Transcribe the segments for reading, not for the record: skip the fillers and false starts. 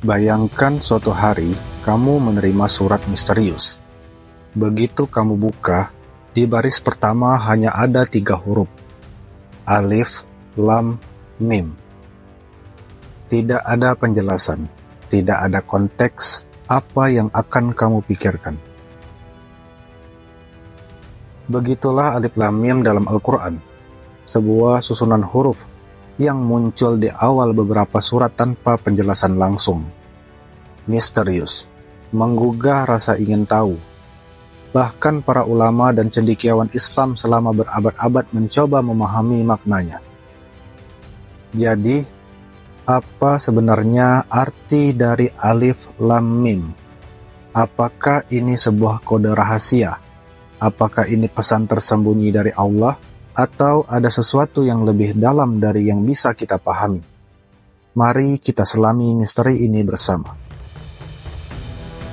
Bayangkan suatu hari kamu menerima surat misterius. Begitu kamu buka, di baris pertama hanya ada 3 huruf. Alif, Lam, Mim. Tidak ada penjelasan, tidak ada konteks apa yang akan kamu pikirkan. Begitulah Alif Lam Mim dalam Al-Quran, sebuah susunan huruf yang muncul di awal beberapa surat tanpa penjelasan langsung. Misterius, menggugah rasa ingin tahu. Bahkan para ulama dan cendekiawan Islam selama berabad-abad mencoba memahami maknanya. Jadi, apa sebenarnya arti dari Alif Lam Mim? Apakah ini sebuah kode rahasia? Apakah ini pesan tersembunyi dari Allah? Atau ada sesuatu yang lebih dalam dari yang bisa kita pahami? Mari kita selami misteri ini bersama.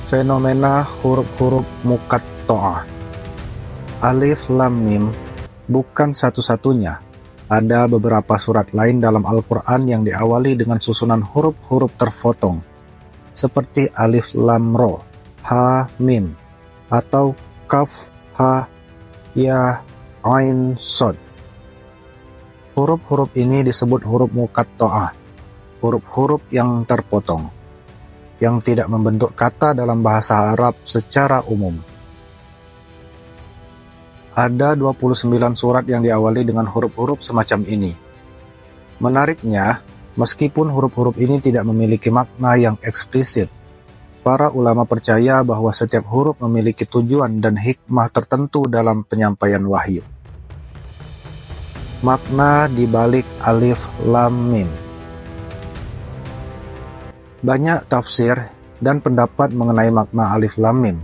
Fenomena huruf-huruf muqatta'ah. Alif Lam Mim bukan satu-satunya. Ada beberapa surat lain dalam Al-Quran yang diawali dengan susunan huruf-huruf terpotong, seperti Alif Lam Ro, Ha Mim, atau Kaf Ha Ya Ain Shad. Huruf-huruf ini disebut huruf muqatta'ah, huruf-huruf yang terpotong, yang tidak membentuk kata dalam bahasa Arab secara umum. Ada 29 surat yang diawali dengan huruf-huruf semacam ini. Menariknya, meskipun huruf-huruf ini tidak memiliki makna yang eksplisit, para ulama percaya bahwa setiap huruf memiliki tujuan dan hikmah tertentu dalam penyampaian wahyu. Makna di balik Alif Lam Mim. Banyak tafsir dan pendapat mengenai makna Alif Lam Mim.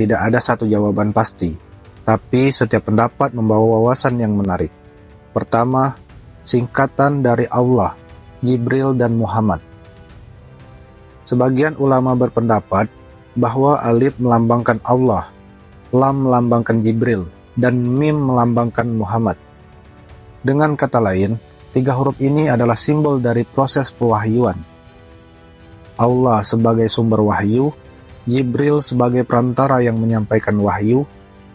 Tidak ada satu jawaban pasti, tapi setiap pendapat membawa wawasan yang menarik. Pertama, singkatan dari Allah, Jibril, dan Muhammad. Sebagian ulama berpendapat bahwa Alif melambangkan Allah, Lam melambangkan Jibril, dan Mim melambangkan Muhammad. Dengan kata lain, 3 huruf ini adalah simbol dari proses pewahyuan. Allah sebagai sumber wahyu, Jibril sebagai perantara yang menyampaikan wahyu,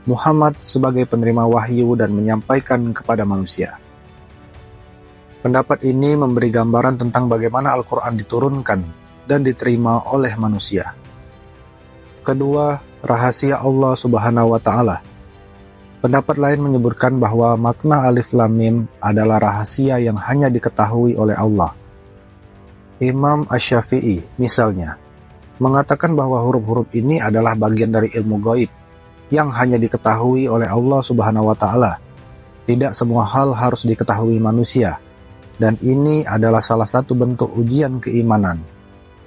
Muhammad sebagai penerima wahyu dan menyampaikan kepada manusia. Pendapat ini memberi gambaran tentang bagaimana Al-Quran diturunkan dan diterima oleh manusia. Kedua, rahasia Allah Subhanahu wa Ta'ala. Pendapat lain menyebutkan bahwa makna Alif Lam Mim adalah rahasia yang hanya diketahui oleh Allah. Imam Asy-Syafi'i, misalnya, mengatakan bahwa huruf-huruf ini adalah bagian dari ilmu gaib yang hanya diketahui oleh Allah Subhanahu wa Ta'ala. Tidak semua hal harus diketahui manusia, dan ini adalah salah satu bentuk ujian keimanan.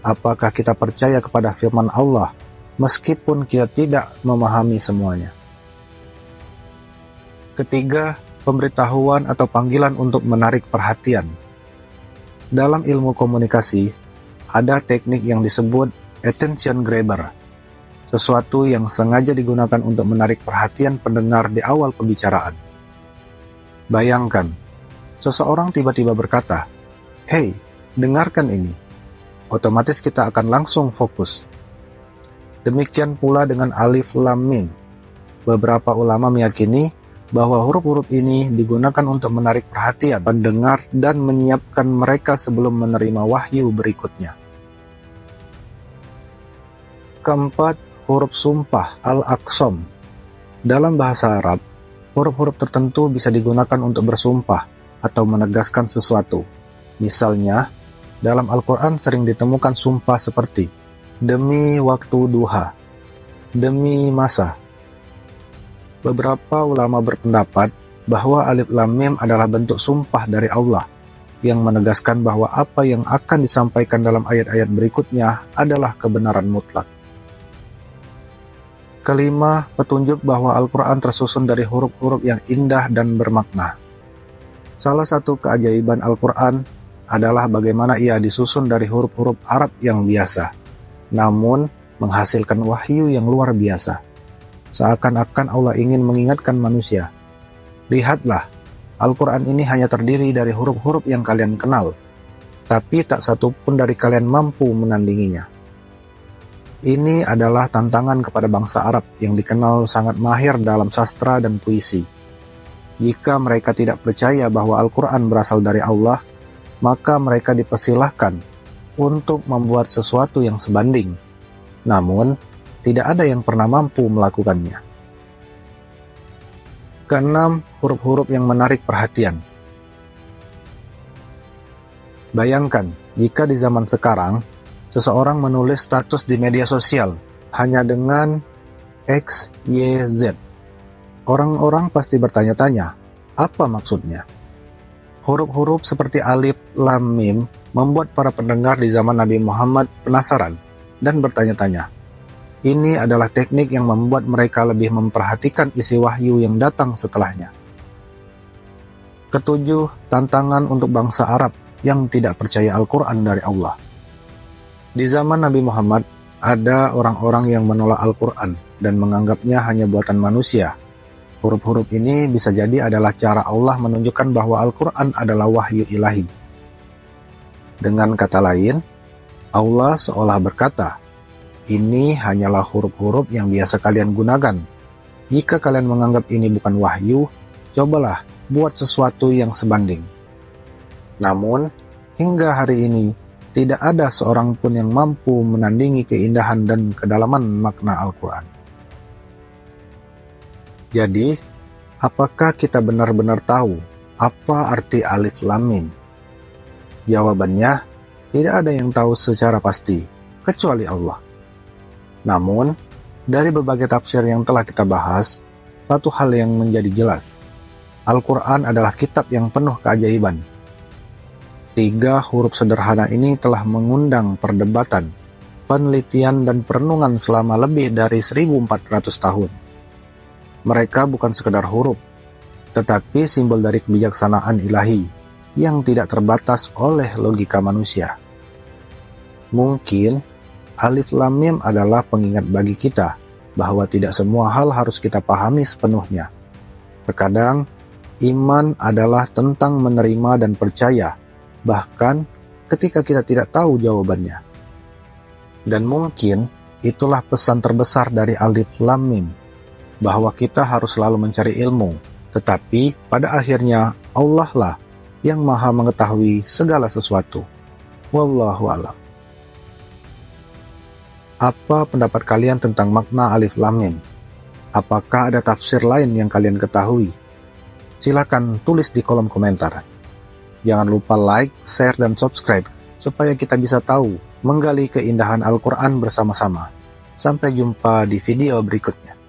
Apakah kita percaya kepada firman Allah meskipun kita tidak memahami semuanya? Ketiga, pemberitahuan atau panggilan untuk menarik perhatian. Dalam ilmu komunikasi, ada teknik yang disebut attention grabber, sesuatu yang sengaja digunakan untuk menarik perhatian pendengar di awal pembicaraan. Bayangkan, seseorang tiba-tiba berkata, "Hei, dengarkan ini." Otomatis kita akan langsung fokus. Demikian pula dengan Alif Lam Mim. Beberapa ulama meyakini bahwa huruf-huruf ini digunakan untuk menarik perhatian pendengar dan menyiapkan mereka sebelum menerima wahyu berikutnya. Keempat, huruf sumpah Al-Aqsam. Dalam bahasa Arab, huruf-huruf tertentu bisa digunakan untuk bersumpah atau menegaskan sesuatu. Misalnya, dalam Al-Quran sering ditemukan sumpah seperti demi waktu duha, demi masa. Beberapa ulama berpendapat bahwa Alif Lam Mim adalah bentuk sumpah dari Allah yang menegaskan bahwa apa yang akan disampaikan dalam ayat-ayat berikutnya adalah kebenaran mutlak. Kelima, petunjuk bahwa Al-Quran tersusun dari huruf-huruf yang indah dan bermakna. Salah satu keajaiban Al-Quran adalah bagaimana ia disusun dari huruf-huruf Arab yang biasa, namun menghasilkan wahyu yang luar biasa. Seakan-akan Allah ingin mengingatkan manusia, lihatlah, Al-Quran ini hanya terdiri dari huruf-huruf yang kalian kenal, tetapi tak satu pun dari kalian mampu menandinginya. Ini adalah tantangan kepada bangsa Arab yang dikenal sangat mahir dalam sastra dan puisi. Jika mereka tidak percaya bahwa Al-Quran berasal dari Allah, maka mereka dipersilahkan untuk membuat sesuatu yang sebanding. Namun, tidak ada yang pernah mampu melakukannya. Keenam, huruf-huruf yang menarik perhatian. Bayangkan, jika di zaman sekarang, seseorang menulis status di media sosial hanya dengan X, Y, Z. Orang-orang pasti bertanya-tanya, apa maksudnya? Huruf-huruf seperti alif, lam, mim membuat para pendengar di zaman Nabi Muhammad penasaran dan bertanya-tanya. Ini adalah teknik yang membuat mereka lebih memperhatikan isi wahyu yang datang setelahnya. Ketujuh, tantangan untuk bangsa Arab yang tidak percaya Al-Quran dari Allah. Di zaman Nabi Muhammad, ada orang-orang yang menolak Al-Quran dan menganggapnya hanya buatan manusia. Huruf-huruf ini bisa jadi adalah cara Allah menunjukkan bahwa Al-Quran adalah wahyu ilahi. Dengan kata lain, Allah seolah berkata, ini hanyalah huruf-huruf yang biasa kalian gunakan. Jika kalian menganggap ini bukan wahyu, cobalah buat sesuatu yang sebanding. Namun, hingga hari ini, tidak ada seorang pun yang mampu menandingi keindahan dan kedalaman makna Al-Quran. Jadi, apakah kita benar-benar tahu apa arti alif lam mim? Jawabannya, tidak ada yang tahu secara pasti, kecuali Allah. Namun, dari berbagai tafsir yang telah kita bahas, satu hal yang menjadi jelas, Al-Quran adalah kitab yang penuh keajaiban. 3 huruf sederhana ini telah mengundang perdebatan, penelitian, dan perenungan selama lebih dari 1400 tahun. Mereka bukan sekedar huruf, tetapi simbol dari kebijaksanaan ilahi yang tidak terbatas oleh logika manusia. Mungkin, alif lam mim adalah pengingat bagi kita bahwa tidak semua hal harus kita pahami sepenuhnya. Terkadang, iman adalah tentang menerima dan percaya, bahkan ketika kita tidak tahu jawabannya. Dan mungkin itulah pesan terbesar dari alif lam mim, bahwa kita harus selalu mencari ilmu, tetapi pada akhirnya Allah lah yang maha mengetahui segala sesuatu. Wallahu a'lam. Apa pendapat kalian tentang makna alif lam mim? Apakah ada tafsir lain yang kalian ketahui? Silakan tulis di kolom komentar. Jangan lupa like, share, dan subscribe supaya kita bisa tahu menggali keindahan Al-Quran bersama-sama. Sampai jumpa di video berikutnya.